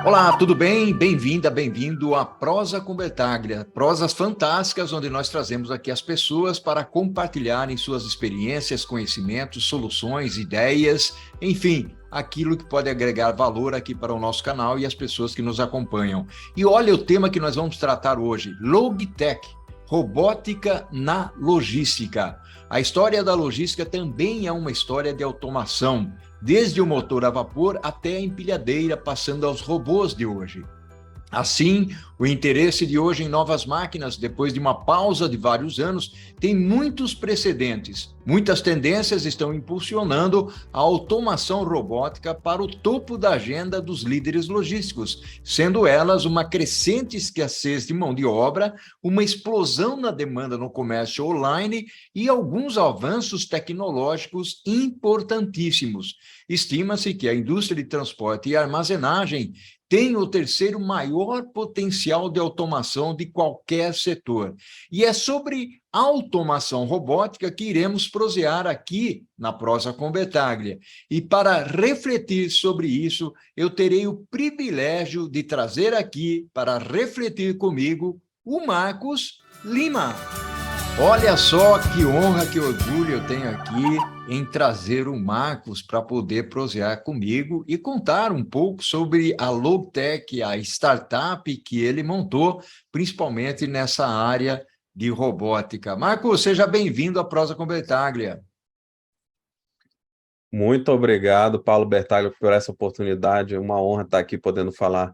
Olá, tudo bem? Bem-vinda, bem-vindo à Prosa com Bertaglia, prosas fantásticas onde nós trazemos aqui as pessoas para compartilharem suas experiências, conhecimentos, soluções, ideias, enfim, aquilo que pode agregar valor aqui para o nosso canal e as pessoas que nos acompanham. E olha o tema que nós vamos tratar hoje, Logitech, robótica na logística. A história da logística também é uma história de automação, desde o motor a vapor até a empilhadeira, passando aos robôs de hoje. Assim, o interesse de hoje em novas máquinas, depois de uma pausa de vários anos, tem muitos precedentes. Muitas tendências estão impulsionando a automação robótica para o topo da agenda dos líderes logísticos, sendo elas uma crescente escassez de mão de obra, uma explosão na demanda no comércio online e alguns avanços tecnológicos importantíssimos. Estima-se que a indústria de transporte e armazenagem tem o terceiro maior potencial de automação de qualquer setor. E é sobre automação robótica que iremos prosear aqui na Prosa com Bertaglia. E para refletir sobre isso, eu terei o privilégio de trazer aqui, para refletir comigo, o Marcos Lima. Olha só que honra, que orgulho eu tenho aqui em trazer o Marcos para poder prosear comigo e contar um pouco sobre a Logitech, a startup que ele montou, principalmente nessa área de robótica. Marcos, seja bem-vindo à Prosa com Bertaglia. Muito obrigado, Paulo Bertaglio, por essa oportunidade. É uma honra estar aqui podendo falar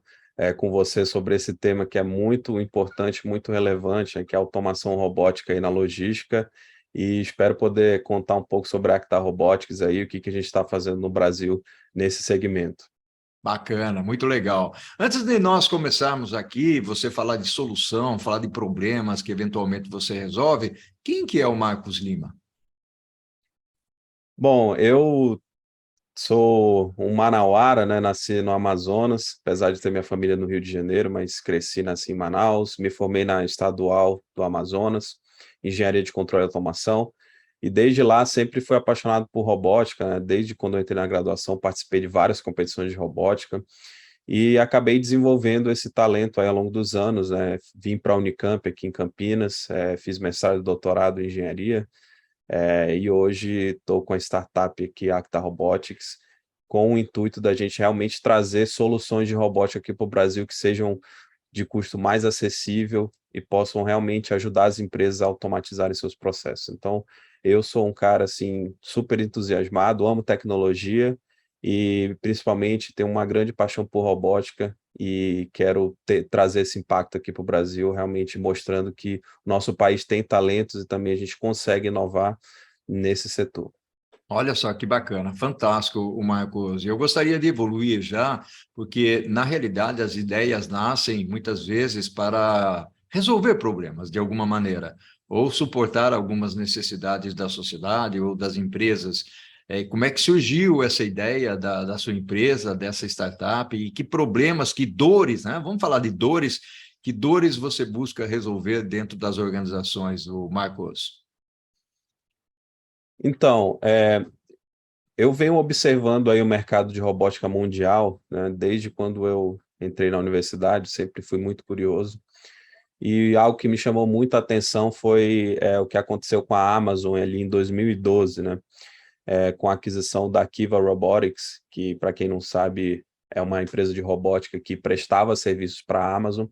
com você sobre esse tema que é muito importante, muito relevante, que é a automação robótica aí na logística. E espero poder contar um pouco sobre a Acta Robotics aí, o que a gente está fazendo no Brasil nesse segmento. Bacana, muito legal. Antes de nós começarmos aqui, você falar de solução, falar de problemas que eventualmente você resolve, quem que é o Marcos Lima? Bom, eu sou um manauara, né? Nasci no Amazonas, apesar de ter minha família no Rio de Janeiro, mas cresci e nasci em Manaus. Me formei na Estadual do Amazonas, Engenharia de Controle e Automação, e desde lá sempre fui apaixonado por robótica, né? Desde quando eu entrei na graduação, participei de várias competições de robótica e acabei desenvolvendo esse talento aí ao longo dos anos, né? Vim para a Unicamp aqui em Campinas, fiz mestrado e doutorado em engenharia, e hoje estou com a startup aqui, a Acta Robotics, com o intuito da gente realmente trazer soluções de robótica aqui para o Brasil que sejam de custo mais acessível e possam realmente ajudar as empresas a automatizarem seus processos. Então, eu sou um cara assim super entusiasmado, amo tecnologia e principalmente tenho uma grande paixão por robótica e quero trazer esse impacto aqui para o Brasil, realmente mostrando que o nosso país tem talentos e também a gente consegue inovar nesse setor. Olha só que bacana, fantástico o Marcos. Eu gostaria de evoluir já, porque na realidade as ideias nascem muitas vezes para resolver problemas de alguma maneira, ou suportar algumas necessidades da sociedade ou das empresas. Como é que surgiu essa ideia da sua empresa, dessa startup, e que problemas, que dores, né? Vamos falar de dores, que dores você busca resolver dentro das organizações, o Marcos? Então, eu venho observando aí o mercado de robótica mundial, né, desde quando eu entrei na universidade, sempre fui muito curioso. E algo que me chamou muito a atenção foi o que aconteceu com a Amazon ali em 2012, né, com a aquisição da Kiva Robotics, que, para quem não sabe, é uma empresa de robótica que prestava serviços para a Amazon,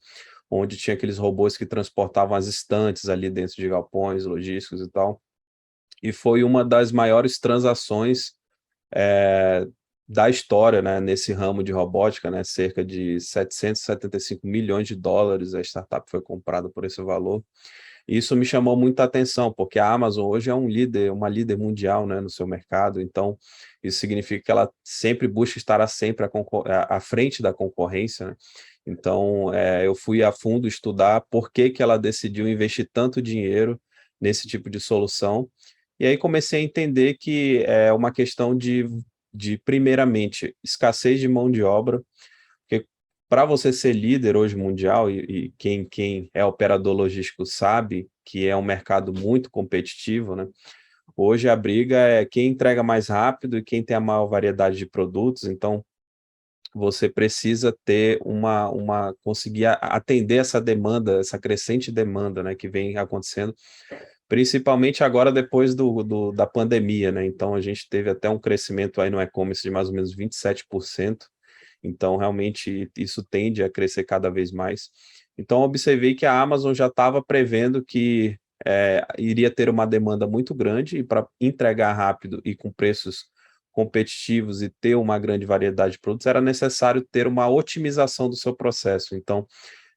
onde tinha aqueles robôs que transportavam as estantes ali dentro de galpões logísticos e tal. E foi uma das maiores transações eh, da história, né, nesse ramo de robótica, né, cerca de 775 milhões de dólares, a startup foi comprada por esse valor. E isso me chamou muita atenção, porque a Amazon hoje é uma líder mundial, né, no seu mercado, então isso significa que ela sempre busca estar sempre à frente da concorrência, né? Então, eu fui a fundo estudar por que que ela decidiu investir tanto dinheiro nesse tipo de solução, e aí comecei a entender que é uma questão de primeiramente, escassez de mão de obra, porque para você ser líder hoje mundial, e quem é operador logístico sabe que é um mercado muito competitivo, né? Hoje a briga é quem entrega mais rápido e quem tem a maior variedade de produtos, então você precisa ter conseguir atender essa demanda, essa crescente demanda, né, que vem acontecendo, principalmente agora depois da pandemia, né? Então a gente teve até um crescimento aí no e-commerce de mais ou menos 27%. Então realmente isso tende a crescer cada vez mais. Então observei que a Amazon já estava prevendo que iria ter uma demanda muito grande e para entregar rápido e com preços competitivos e ter uma grande variedade de produtos, era necessário ter uma otimização do seu processo. Então,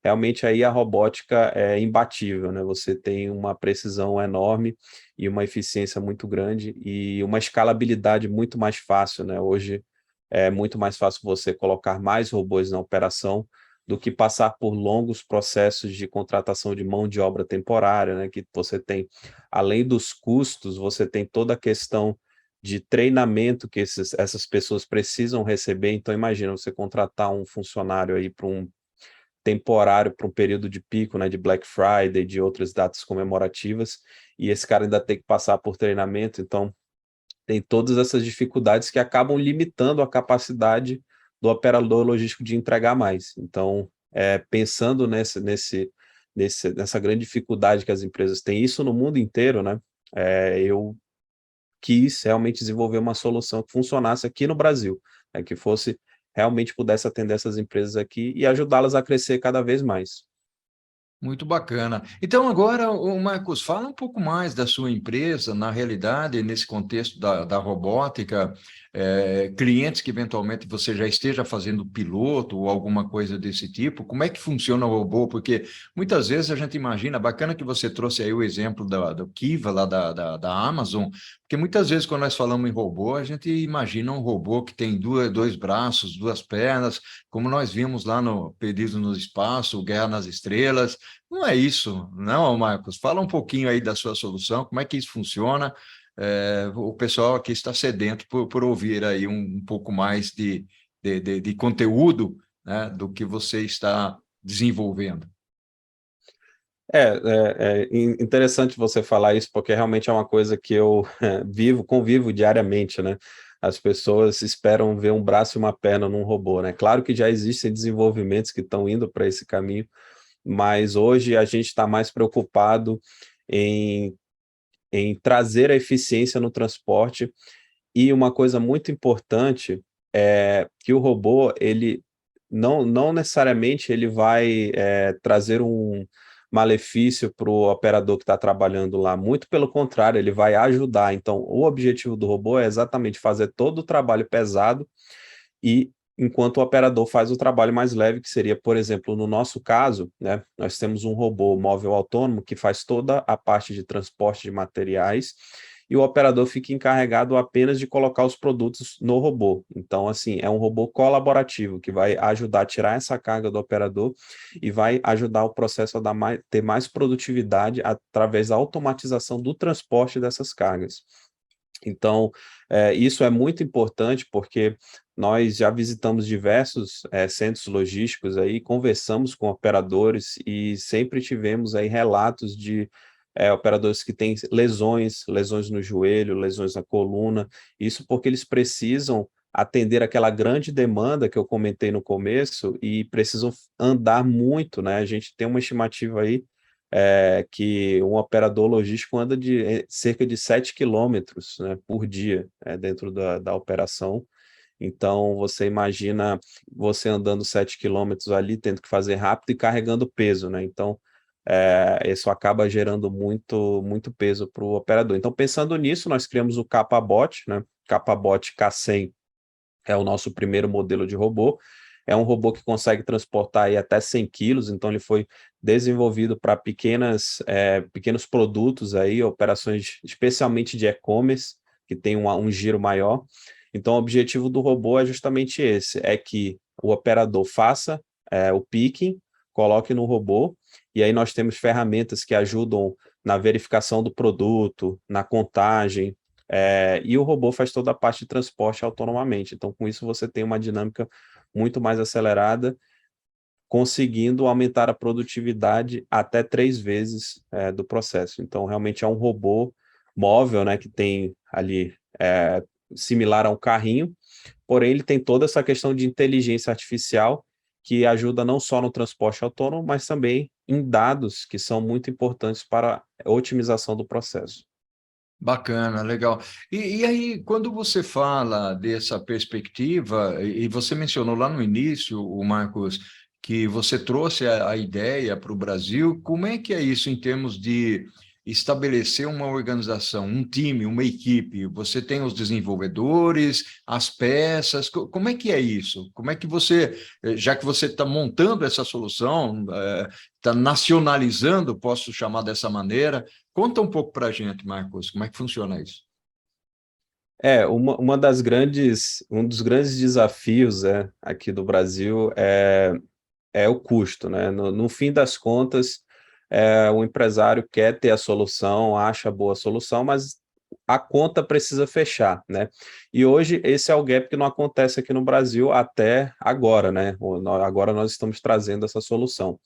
realmente aí a robótica é imbatível, né? Você tem uma precisão enorme e uma eficiência muito grande e uma escalabilidade muito mais fácil, né? Hoje é muito mais fácil você colocar mais robôs na operação do que passar por longos processos de contratação de mão de obra temporária, né? Que você tem, além dos custos, você tem toda a questão de treinamento que essas pessoas precisam receber. Então, imagina você contratar um funcionário aí para um temporário, para um período de pico, né, de Black Friday, de outras datas comemorativas, e esse cara ainda tem que passar por treinamento. Então, tem todas essas dificuldades que acabam limitando a capacidade do operador logístico de entregar mais. Então, pensando nessa grande dificuldade que as empresas têm, isso no mundo inteiro, né? Eu quis realmente desenvolver uma solução que funcionasse aqui no Brasil, né, que fosse realmente pudesse atender essas empresas aqui e ajudá-las a crescer cada vez mais. Muito bacana. Então, agora, o Marcos, fala um pouco mais da sua empresa, na realidade, nesse contexto da robótica, clientes que eventualmente você já esteja fazendo piloto ou alguma coisa desse tipo, como é que funciona o robô? Porque muitas vezes a gente imagina, bacana que você trouxe aí o exemplo do Kiva, lá da Amazon, porque muitas vezes quando nós falamos em robô, a gente imagina um robô que tem dois braços, duas pernas, como nós vimos lá no Perdidos no Espaço, Guerra nas Estrelas. Não é isso, não, Marcos. Fala um pouquinho aí da sua solução, como é que isso funciona. O pessoal aqui está sedento por ouvir aí um pouco mais de conteúdo, né, do que você está desenvolvendo. Interessante você falar isso, porque realmente é uma coisa que eu convivo diariamente, né? As pessoas esperam ver um braço e uma perna num robô, né? Claro que já existem desenvolvimentos que estão indo para esse caminho, mas hoje a gente está mais preocupado em, em trazer a eficiência no transporte. E uma coisa muito importante é que o robô, ele não necessariamente ele vai trazer um malefício para o operador que está trabalhando lá, muito pelo contrário, ele vai ajudar. Então, o objetivo do robô é exatamente fazer todo o trabalho pesado e enquanto o operador faz o trabalho mais leve, que seria, por exemplo, no nosso caso, né, nós temos um robô móvel autônomo que faz toda a parte de transporte de materiais e o operador fica encarregado apenas de colocar os produtos no robô. Então, assim, é um robô colaborativo que vai ajudar a tirar essa carga do operador e vai ajudar o processo a ter mais produtividade através da automatização do transporte dessas cargas. Então, isso é muito importante porque nós já visitamos diversos centros logísticos aí, conversamos com operadores e sempre tivemos aí relatos de operadores que têm lesões no joelho, lesões na coluna, isso porque eles precisam atender aquela grande demanda que eu comentei no começo e precisam andar muito, né? A gente tem uma estimativa aí que um operador logístico anda de cerca de 7 quilômetros, né, por dia, dentro da operação. Então, você imagina você andando 7 quilômetros ali, tendo que fazer rápido e carregando peso, né? Então, isso acaba gerando muito peso para o operador. Então, pensando nisso, nós criamos o Capabot, né? Capabot K100 é o nosso primeiro modelo de robô. É um robô que consegue transportar aí até 100 quilos, então ele foi desenvolvido para pequenos produtos aí, operações especialmente de e-commerce, que tem um giro maior. Então, o objetivo do robô é justamente esse, é que o operador faça o picking, coloque no robô, e aí nós temos ferramentas que ajudam na verificação do produto, na contagem, e o robô faz toda a parte de transporte autonomamente. Então, com isso, você tem uma dinâmica muito mais acelerada, conseguindo aumentar a produtividade até 3 vezes do processo. Então, realmente é um robô móvel, né, que tem ali similar a um carrinho, porém ele tem toda essa questão de inteligência artificial que ajuda não só no transporte autônomo, mas também em dados que são muito importantes para a otimização do processo. Bacana, legal. E aí, quando você fala dessa perspectiva, e você mencionou lá no início, o Marcos, que você trouxe a ideia para o Brasil, como é que é isso em termos de estabelecer uma organização, um time, uma equipe? Você tem os desenvolvedores, as peças, como é que é isso? Como é que você, já que você está montando essa solução, está nacionalizando, posso chamar dessa maneira, conta um pouco para a gente, Marcos, como é que funciona isso? Um dos grandes desafios aqui do Brasil é o custo, né? No fim das contas, o empresário quer ter a solução, acha a boa solução, mas a conta precisa fechar, né? E hoje esse é o gap que não acontece aqui no Brasil até agora, né? Agora nós estamos trazendo essa solução.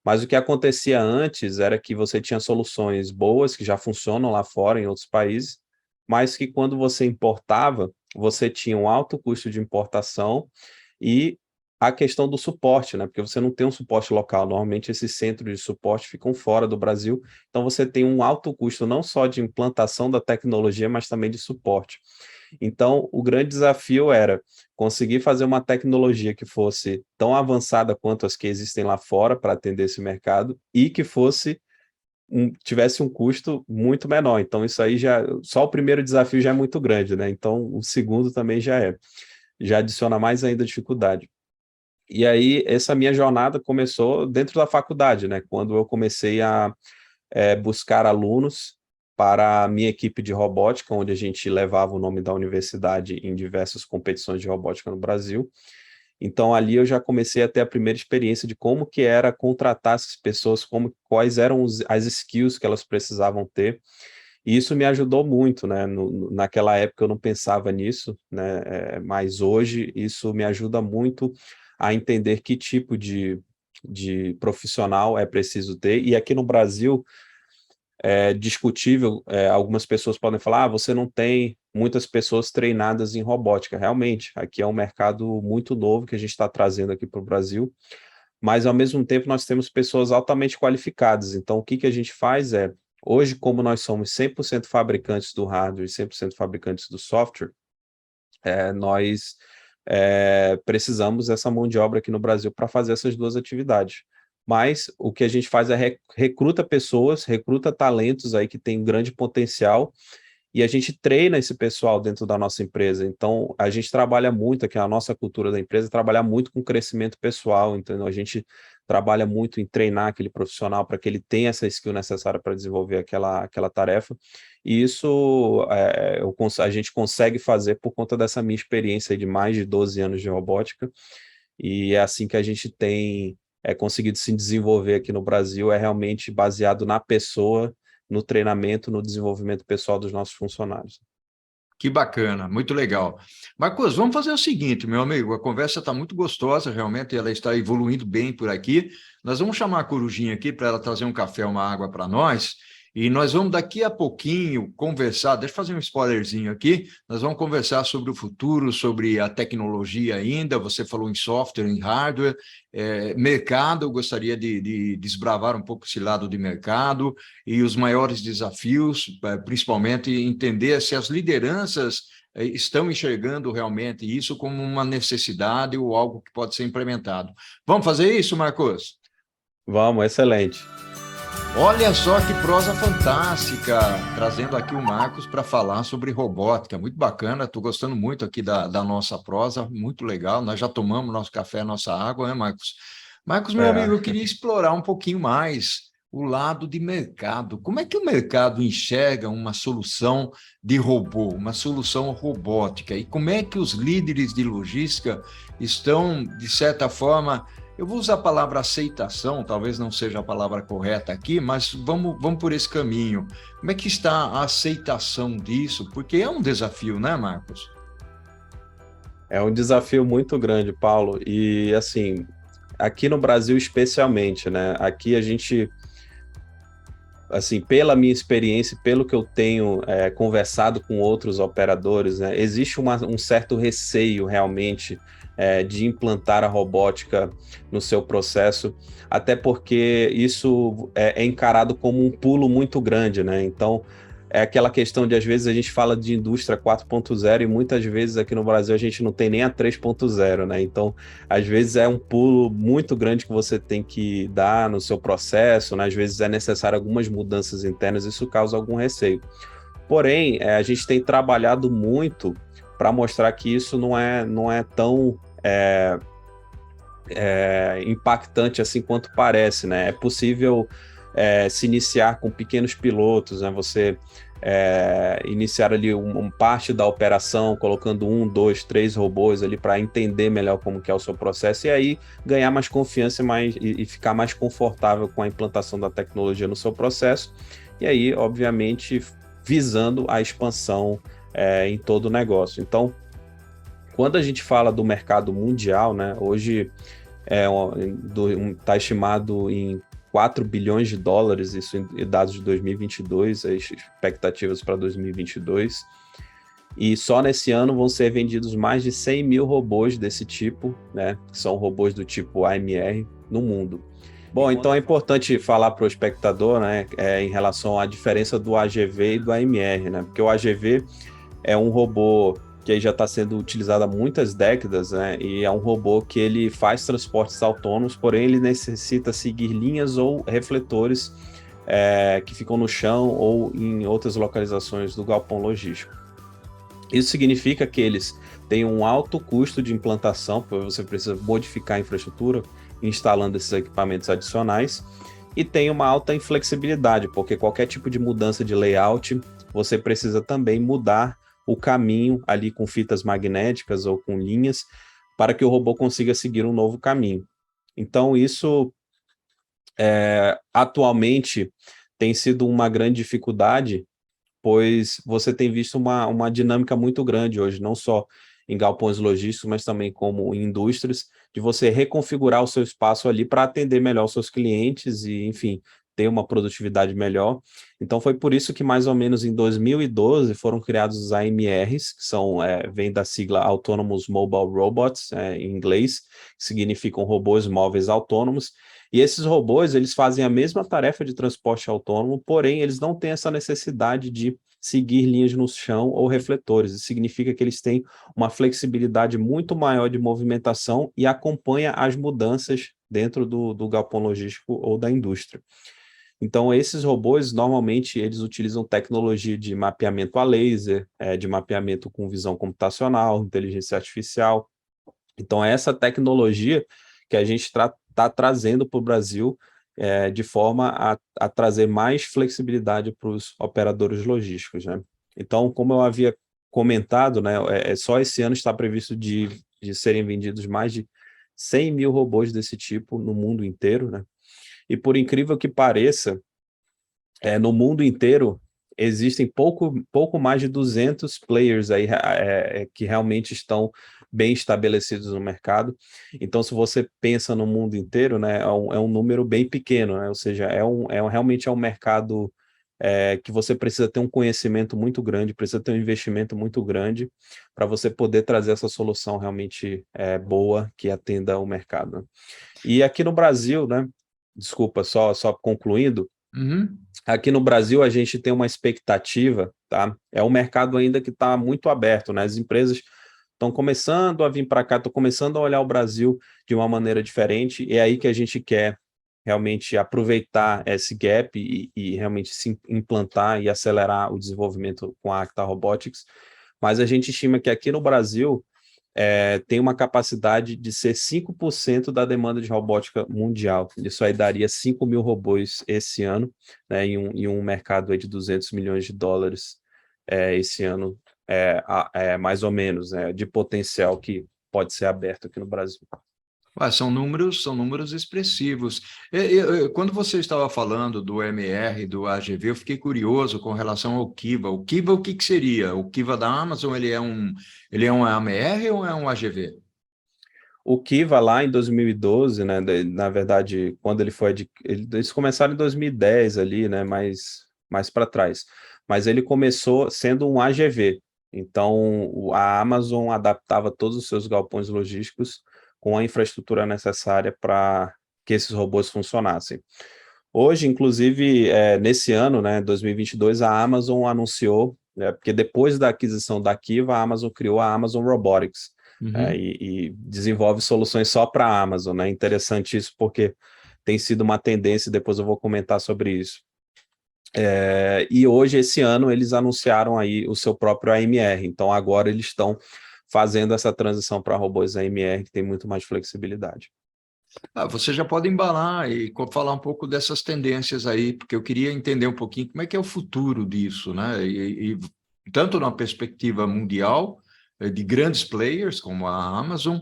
Mas o que acontecia antes era que você tinha soluções boas que já funcionam lá fora, em outros países, mas que quando você importava, você tinha um alto custo de importação e a questão do suporte, né? Porque você não tem um suporte local. Normalmente esses centros de suporte ficam fora do Brasil, então você tem um alto custo não só de implantação da tecnologia, mas também de suporte. Então, o grande desafio era conseguir fazer uma tecnologia que fosse tão avançada quanto as que existem lá fora para atender esse mercado e que tivesse um custo muito menor. Então, isso aí só o primeiro desafio já é muito grande, né? Então, o segundo também já adiciona mais ainda dificuldade. E aí, essa minha jornada começou dentro da faculdade, né? Quando eu comecei a buscar alunos para a minha equipe de robótica, onde a gente levava o nome da universidade em diversas competições de robótica no Brasil. Então, ali eu já comecei a ter a primeira experiência de como que era contratar essas pessoas, quais eram as skills que elas precisavam ter. E isso me ajudou muito, né? Naquela época eu não pensava nisso, né? Mas hoje isso me ajuda muito a entender que tipo de profissional é preciso ter. E aqui no Brasil, é discutível, algumas pessoas podem falar, você não tem muitas pessoas treinadas em robótica. Realmente, aqui é um mercado muito novo que a gente está trazendo aqui para o Brasil, mas ao mesmo tempo nós temos pessoas altamente qualificadas. Então, o que que a gente faz hoje, como nós somos 100% fabricantes do hardware e 100% fabricantes do software, nós precisamos dessa mão de obra aqui no Brasil para fazer essas duas atividades. Mas o que a gente faz é recruta pessoas, recruta talentos aí que têm grande potencial e a gente treina esse pessoal dentro da nossa empresa. Então, a gente trabalha muito aqui, a nossa cultura da empresa, trabalhar muito com crescimento pessoal, entendeu? A gente trabalha muito em treinar aquele profissional para que ele tenha essa skill necessária para desenvolver aquela tarefa. E isso a gente consegue fazer por conta dessa minha experiência de mais de 12 anos de robótica. E é assim que a gente tem conseguido se desenvolver aqui no Brasil, é realmente baseado na pessoa, no treinamento, no desenvolvimento pessoal dos nossos funcionários. Que bacana, muito legal. Marcos, vamos fazer o seguinte, meu amigo, a conversa está muito gostosa, realmente ela está evoluindo bem por aqui. Nós vamos chamar a Corujinha aqui para ela trazer um café, uma água para nós, e nós vamos daqui a pouquinho conversar, deixa eu fazer um spoilerzinho aqui, nós vamos conversar sobre o futuro, sobre a tecnologia ainda, você falou em software, em hardware, mercado, eu gostaria de desbravar um pouco esse lado de mercado, e os maiores desafios, principalmente entender se as lideranças estão enxergando realmente isso como uma necessidade ou algo que pode ser implementado. Vamos fazer isso, Marcos? Vamos, excelente. Olha só que prosa fantástica, trazendo aqui o Marcos para falar sobre robótica, muito bacana, estou gostando muito aqui da nossa prosa, muito legal, nós já tomamos nosso café, nossa água, né, Marcos? Marcos, meu amigo, eu queria explorar um pouquinho mais o lado de mercado. Como é que o mercado enxerga uma solução de robô, uma solução robótica? E como é que os líderes de logística estão, de certa forma, eu vou usar a palavra aceitação, talvez não seja a palavra correta aqui, mas vamos por esse caminho. Como é que está a aceitação disso? Porque é um desafio, né, Marcos? É um desafio muito grande, Paulo, e assim, aqui no Brasil especialmente, né? Aqui assim, pela minha experiência, pelo que eu tenho conversado com outros operadores, né, existe um certo receio realmente de implantar a robótica no seu processo, até porque isso é encarado como um pulo muito grande, né? Então, é aquela questão de, às vezes, a gente fala de indústria 4.0 e muitas vezes aqui no Brasil a gente não tem nem a 3.0, né? Então, às vezes é um pulo muito grande que você tem que dar no seu processo, né? Às vezes é necessário algumas mudanças internas, isso causa algum receio. Porém, a gente tem trabalhado muito para mostrar que isso não é tão impactante assim quanto parece, né? É possível se iniciar com pequenos pilotos, né? Você iniciar ali parte da operação, colocando 1, 2, 3 robôs ali para entender melhor como que é o seu processo e aí ganhar mais confiança e ficar mais confortável com a implantação da tecnologia no seu processo. E aí, obviamente, visando a expansão em todo o negócio. Então, quando a gente fala do mercado mundial, né, hoje está estimado em 4 bilhões de dólares, isso em dados de 2022, as expectativas para 2022. E só nesse ano vão ser vendidos mais de 100 mil robôs desse tipo, né? Que são robôs do tipo AMR no mundo. Bom, então é importante falar para o espectador, né, em relação à diferença do AGV e do AMR, né? Porque o AGV é um robô que aí já está sendo utilizado há muitas décadas, né? E é um robô que ele faz transportes autônomos, porém ele necessita seguir linhas ou refletores que ficam no chão ou em outras localizações do galpão logístico. Isso significa que eles têm um alto custo de implantação, porque você precisa modificar a infraestrutura, instalando esses equipamentos adicionais, e tem uma alta inflexibilidade, porque qualquer tipo de mudança de layout, você precisa também mudar o caminho ali com fitas magnéticas ou com linhas, para que o robô consiga seguir um novo caminho. Então, isso atualmente tem sido uma grande dificuldade, pois você tem visto uma dinâmica muito grande hoje, não só em galpões logísticos, mas também como em indústrias, de você reconfigurar o seu espaço ali para atender melhor os seus clientes e, enfim, ter uma produtividade melhor. Então, foi por isso que, mais ou menos em 2012, foram criados os AMRs, que vem da sigla Autonomous Mobile Robots, em inglês, que significam robôs móveis autônomos, e esses robôs, eles fazem a mesma tarefa de transporte autônomo, porém, eles não têm essa necessidade de seguir linhas no chão ou refletores. Isso significa que eles têm uma flexibilidade muito maior de movimentação e acompanha as mudanças dentro do galpão logístico ou da indústria. Então, esses robôs, normalmente, eles utilizam tecnologia de mapeamento a laser, de mapeamento com visão computacional, inteligência artificial. Então, é essa tecnologia que a gente está trazendo para o Brasil de forma a trazer mais flexibilidade para os operadores logísticos, né? Então, como eu havia comentado, né, só esse ano está previsto de serem vendidos mais de 100 mil robôs desse tipo no mundo inteiro, né? E por incrível que pareça, no mundo inteiro existem pouco mais de 200 players aí que realmente estão bem estabelecidos no mercado. Então, se você pensa no mundo inteiro, né, é um número bem pequeno, né? Ou seja, realmente é um mercado que você precisa ter um conhecimento muito grande, precisa ter um investimento muito grande para você poder trazer essa solução realmente boa que atenda o mercado, né? E aqui no Brasil, né, desculpa, só concluindo, Uhum. aqui no Brasil a gente tem uma expectativa, tá? É um mercado ainda que está muito aberto, né? As empresas estão começando a vir para cá, estão começando a olhar o Brasil de uma maneira diferente, e é aí que a gente quer realmente aproveitar esse gap e realmente se implantar e acelerar o desenvolvimento com a Acta Robotics. Mas a gente estima que aqui no Brasil tem uma capacidade de ser 5% da demanda de robótica mundial. Isso aí daria 5 mil robôs esse ano, né, em um mercado aí de 200 milhões de dólares esse ano, mais ou menos, né, de potencial que pode ser aberto aqui no Brasil. São números expressivos. Quando você estava falando do MR, do AGV, eu fiquei curioso com relação ao Kiva. O Kiva, o que que seria? O Kiva da Amazon, ele é um AMR ou é um AGV? O Kiva lá em 2012, né, na verdade, quando ele foi eles começaram em 2010 ali, né, mais para trás. Mas ele começou sendo um AGV. Então, a Amazon adaptava todos os seus galpões logísticos com a infraestrutura necessária para que esses robôs funcionassem. Hoje, inclusive, nesse ano, né, 2022, a Amazon anunciou, porque depois da aquisição da Kiva, a Amazon criou a Amazon Robotics, Uhum. e desenvolve soluções só para a Amazon, né? Interessante isso, porque tem sido uma tendência, e depois eu vou comentar sobre isso. E hoje, esse ano, eles anunciaram aí o seu próprio AMR, então agora eles estão fazendo essa transição para robôs AMR, que tem muito mais flexibilidade. Você já pode embalar e falar um pouco dessas tendências aí, porque eu queria entender um pouquinho como é que é o futuro disso, né? E tanto na perspectiva mundial, de grandes players como a Amazon,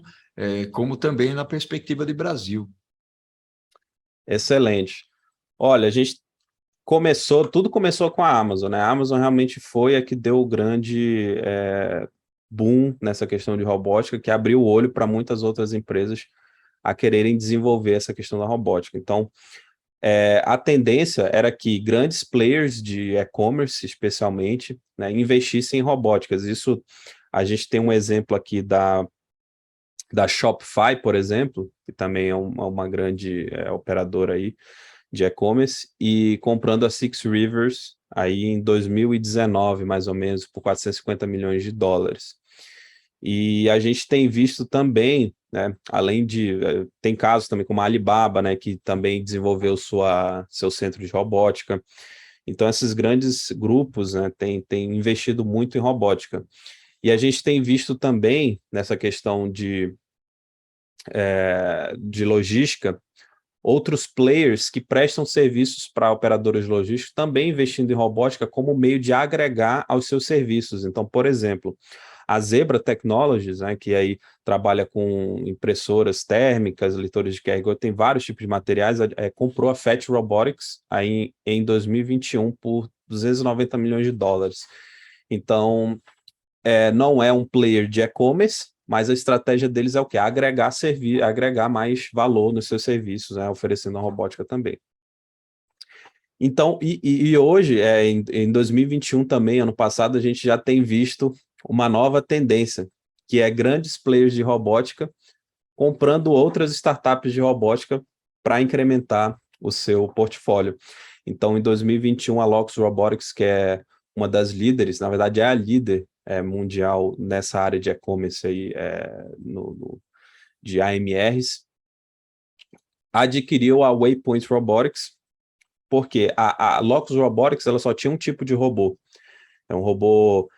como também na perspectiva de Brasil. Excelente. Olha, a gente tudo começou com a Amazon, né? A Amazon realmente foi a que deu o grande boom nessa questão de robótica, que abriu o olho para muitas outras empresas a quererem desenvolver essa questão da robótica. Então, a tendência era que grandes players de e-commerce, especialmente, né, investissem em robóticas. Isso, a gente tem um exemplo aqui da Shopify, por exemplo, que também é uma grande operadora aí de e-commerce, e comprando a Six Rivers aí em 2019, mais ou menos, por 450 milhões de dólares. E a gente tem visto também, né, além de... tem casos também como a Alibaba, né, que também desenvolveu seu centro de robótica. Então, esses grandes grupos, né, têm investido muito em robótica. E a gente tem visto também, nessa questão de logística, outros players que prestam serviços para operadores logísticos também investindo em robótica como meio de agregar aos seus serviços. Então, por exemplo, a Zebra Technologies, né, que aí trabalha com impressoras térmicas, leitores de QR Code, tem vários tipos de materiais, comprou a Fetch Robotics aí em 2021 por 290 milhões de dólares. Então, não é um player de e-commerce, mas a estratégia deles é o quê? Agregar mais valor nos seus serviços, né, oferecendo a robótica também. Então, e hoje, em 2021 também, ano passado, a gente já tem visto uma nova tendência, que é grandes players de robótica comprando outras startups de robótica para incrementar o seu portfólio. Então, em 2021, a Lox Robotics, que é uma das líderes, na verdade é a líder mundial nessa área de e-commerce aí, de AMRs, adquiriu a Waypoint Robotics, porque a Lox Robotics ela só tinha um tipo de robô. É um robô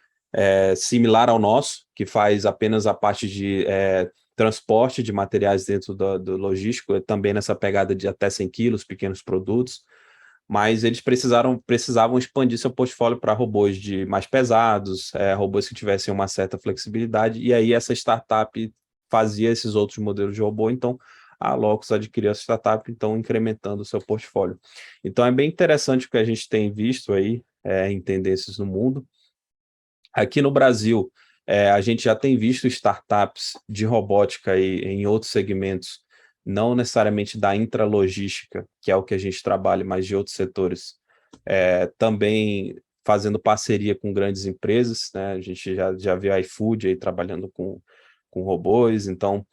similar ao nosso, que faz apenas a parte de transporte de materiais dentro do logístico, também nessa pegada de até 100 quilos, pequenos produtos, mas eles precisavam expandir seu portfólio para robôs mais pesados, robôs que tivessem uma certa flexibilidade, e aí essa startup fazia esses outros modelos de robô, então a Locus adquiriu essa startup, então incrementando o seu portfólio. Então é bem interessante o que a gente tem visto aí em tendências no mundo. Aqui no Brasil, a gente já tem visto startups de robótica aí em outros segmentos, não necessariamente da intralogística, que é o que a gente trabalha, mas de outros setores, também fazendo parceria com grandes empresas, né? A gente já viu a iFood aí trabalhando com robôs, então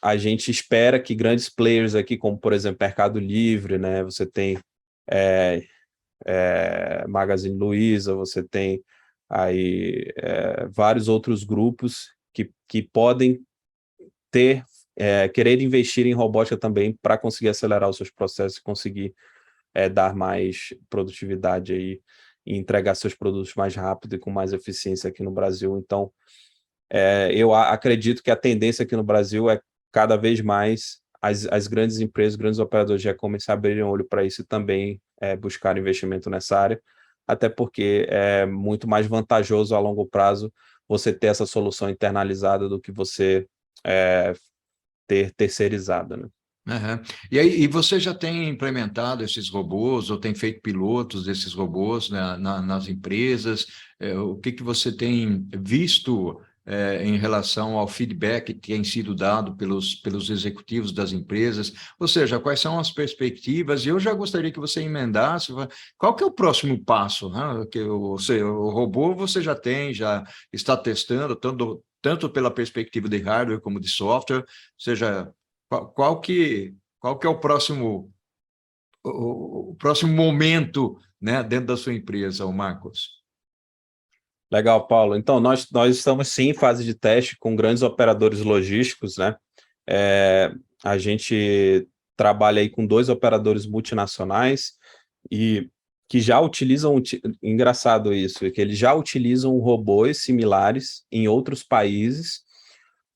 a gente espera que grandes players aqui, como por exemplo Mercado Livre, né? Você tem Magazine Luiza, você tem aí vários outros grupos que podem querer investir em robótica também para conseguir acelerar os seus processos e conseguir dar mais produtividade aí e entregar seus produtos mais rápido e com mais eficiência aqui no Brasil. Então, eu acredito que a tendência aqui no Brasil é cada vez mais as grandes empresas, grandes operadores de e-commerce abrirem o olho para isso e também buscar investimento nessa área, até porque é muito mais vantajoso a longo prazo você ter essa solução internalizada do que você ter terceirizada, né? Uhum. E aí, você já tem implementado esses robôs ou tem feito pilotos desses robôs nas empresas? O que você tem visto em relação ao feedback que tem sido dado pelos executivos das empresas, ou seja, quais são as perspectivas, e eu já gostaria que você emendasse, qual que é o próximo passo, né? Que o robô você já tem, já está testando, tanto pela perspectiva de hardware como de software, ou seja, qual que é o próximo momento, né, dentro da sua empresa, o Marcos? Legal, Paulo. Então, nós estamos sim em fase de teste com grandes operadores logísticos, né? A gente trabalha aí com 2 operadores multinacionais e que já utilizam, engraçado isso, é que eles já utilizam robôs similares em outros países,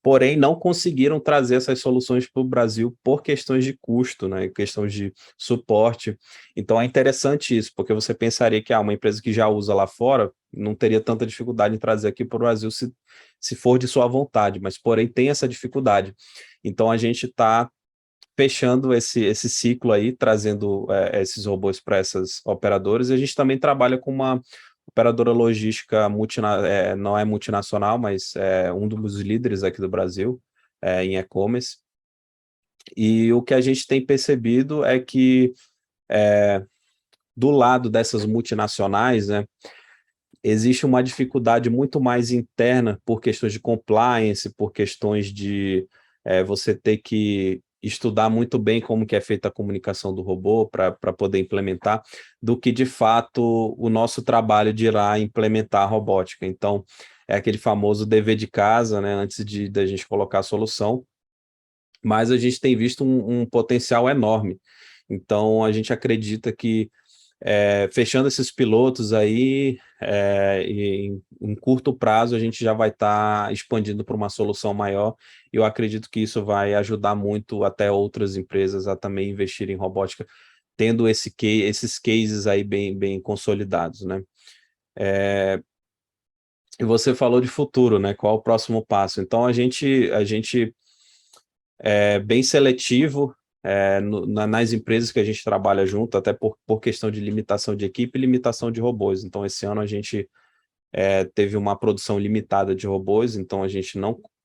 porém não conseguiram trazer essas soluções para o Brasil por questões de custo, né, questões de suporte. Então é interessante isso, porque você pensaria que uma empresa que já usa lá fora não teria tanta dificuldade em trazer aqui para o Brasil se for de sua vontade, mas porém tem essa dificuldade. Então a gente está fechando esse ciclo aí, trazendo esses robôs para essas operadoras, e a gente também trabalha com uma operadora logística não é multinacional, mas é um dos líderes aqui do Brasil em e-commerce. E o que a gente tem percebido é que do lado dessas multinacionais, né, existe uma dificuldade muito mais interna por questões de compliance, por questões de você ter que estudar muito bem como que é feita a comunicação do robô para poder implementar, do que de fato o nosso trabalho de ir lá implementar a robótica. Então, é aquele famoso dever de casa, né, antes da gente colocar a solução, mas a gente tem visto um potencial enorme. Então, a gente acredita que fechando esses pilotos aí, em curto prazo a gente já vai estar expandindo para uma solução maior, e eu acredito que isso vai ajudar muito até outras empresas a também investirem em robótica, tendo esses cases aí bem consolidados, né? E você falou de futuro, né? Qual o próximo passo? Então a gente é bem seletivo nas empresas que a gente trabalha junto, até por questão de limitação de equipe e limitação de robôs. Então, esse ano a gente teve uma produção limitada de robôs, então a gente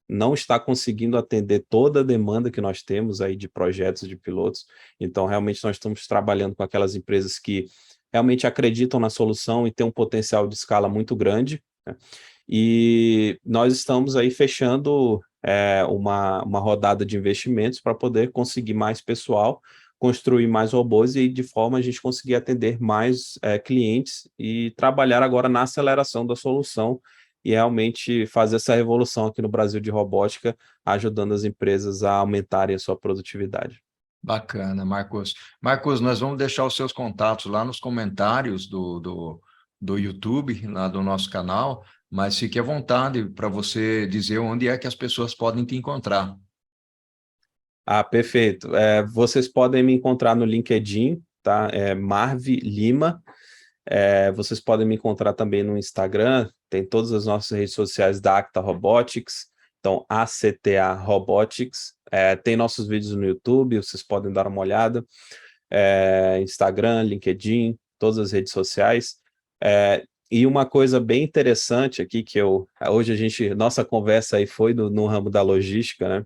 não está conseguindo atender toda a demanda que nós temos aí de projetos de pilotos. Então, realmente, nós estamos trabalhando com aquelas empresas que realmente acreditam na solução e têm um potencial de escala muito grande, né? E nós estamos aí fechando uma rodada de investimentos para poder conseguir mais pessoal, construir mais robôs e de forma a gente conseguir atender mais clientes e trabalhar agora na aceleração da solução e realmente fazer essa revolução aqui no Brasil de robótica, ajudando as empresas a aumentarem a sua produtividade. Bacana, Marcos. Marcos, nós vamos deixar os seus contatos lá nos comentários do YouTube, lá do nosso canal, mas fique à vontade para você dizer onde é que as pessoas podem te encontrar. Ah, perfeito. Vocês podem me encontrar no LinkedIn, tá? Marvi Lima. Vocês podem me encontrar também no Instagram, tem todas as nossas redes sociais da Acta Robotics, então ACTA Robotics. Tem nossos vídeos no YouTube, vocês podem dar uma olhada. Instagram, LinkedIn, todas as redes sociais. E uma coisa bem interessante aqui, hoje nossa conversa aí foi no ramo da logística, né?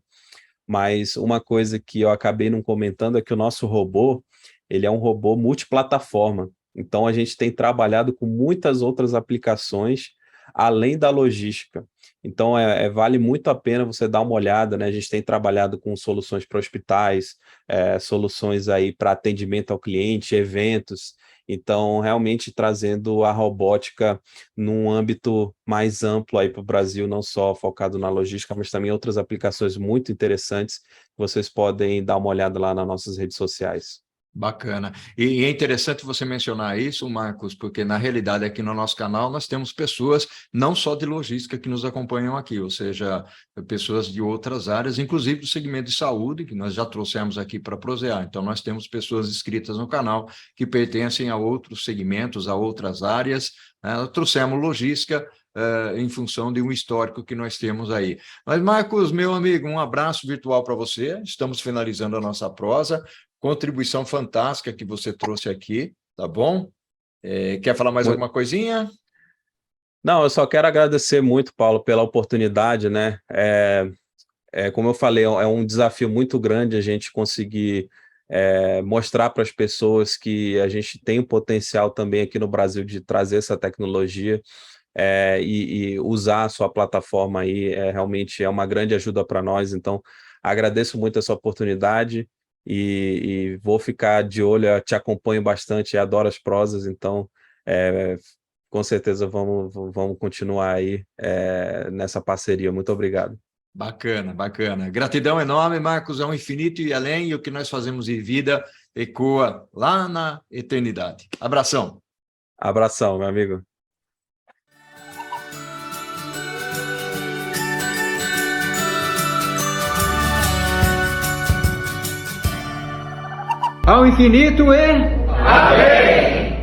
Mas uma coisa que eu acabei não comentando é que o nosso robô, ele é um robô multiplataforma. Então, a gente tem trabalhado com muitas outras aplicações além da logística. Então, vale muito a pena você dar uma olhada, né? A gente tem trabalhado com soluções para hospitais, soluções aí para atendimento ao cliente, eventos. Então, realmente trazendo a robótica num âmbito mais amplo aí para o Brasil, não só focado na logística, mas também outras aplicações muito interessantes. Vocês podem dar uma olhada lá nas nossas redes sociais. Bacana. E é interessante você mencionar isso, Marcos, porque na realidade aqui no nosso canal nós temos pessoas não só de logística que nos acompanham aqui, ou seja, pessoas de outras áreas, inclusive do segmento de saúde, que nós já trouxemos aqui para prosear. Então, nós temos pessoas inscritas no canal que pertencem a outros segmentos, a outras áreas, né? Nós trouxemos logística em função de um histórico que nós temos aí. Mas, Marcos, meu amigo, um abraço virtual para você. Estamos finalizando a nossa prosa. Contribuição fantástica que você trouxe aqui, tá bom? Quer falar mais Mu- alguma coisinha? Não, eu só quero agradecer muito, Paulo, pela oportunidade, né? Como eu falei, é um desafio muito grande a gente conseguir mostrar para as pessoas que a gente tem o potencial também aqui no Brasil de trazer essa tecnologia e usar a sua plataforma aí realmente é uma grande ajuda para nós. Então, agradeço muito essa oportunidade e vou ficar de olho, eu te acompanho bastante, adoro as prosas, então com certeza vamos continuar aí nessa parceria. Muito obrigado. Bacana, bacana. Gratidão enorme, Marcos, ao infinito e além, e o que nós fazemos em vida ecoa lá na eternidade. Abração. Abração, meu amigo. Ao infinito e... Amém!